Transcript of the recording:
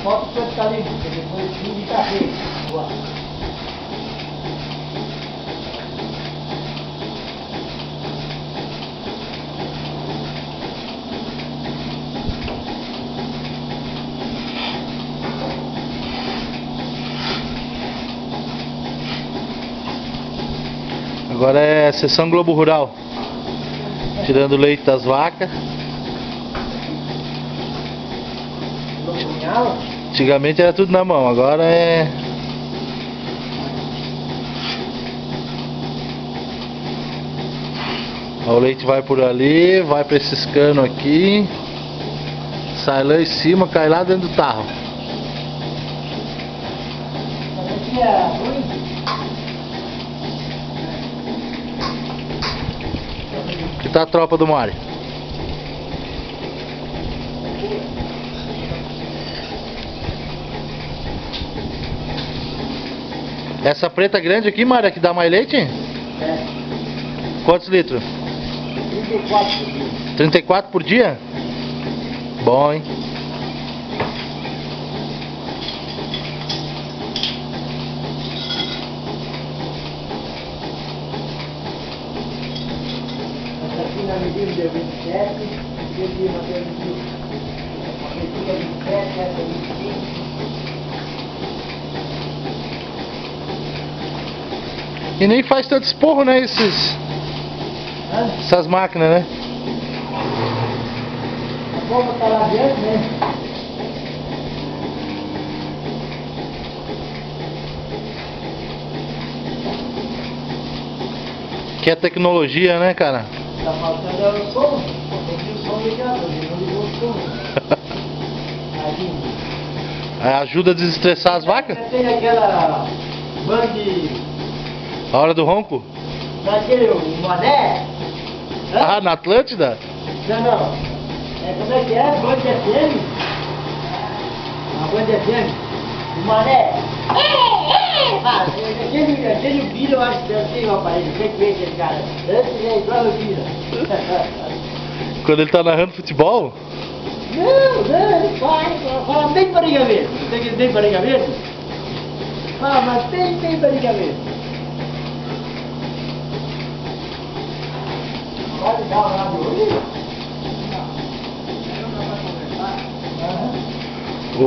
Bota o tanto tá limpo, porque depois o fim tá feio. Boa. Agora é sessão Globo Rural. Tirando o leite das vacas. Antigamente era tudo na mão, agora é... O leite vai por ali, vai para esses canos aqui, sai lá em cima, cai lá dentro do tarro. Aqui tá a tropa do Mário. Essa preta grande aqui, Mário, que dá mais leite? É. Quantos litros? 34 por dia. 34 por dia? Bom, hein? Essa aqui na medida deu 27, esse uma deu 25. Essa aqui é 27, essa é 25. E nem faz tanto esporro, né? Essas máquinas, né? A bomba tá lá dentro, né? Que é tecnologia, né, cara? Tá faltando é o som. Tem o som ligado, ele não ligou o som. Aí. Ajuda a desestressar as vacas? Você tem aquela band... A hora do ronco? Daquele mané? Ah, na Atlântida? Não, não. É, como é que é? Band FM? A Band FM? O mané? Ah, aquele Bira, eu acho que eu tenho um aparelho. Eu sei que vem aquele cara. Antes é igual o Bira. Quando ele tá narrando futebol? Não, ele fala bem barriga verde. Tem que tem barriga verde? Ah, mas tem barriga verde. Pode dar uma rádio hoje? Não. Não dá pra conversar. O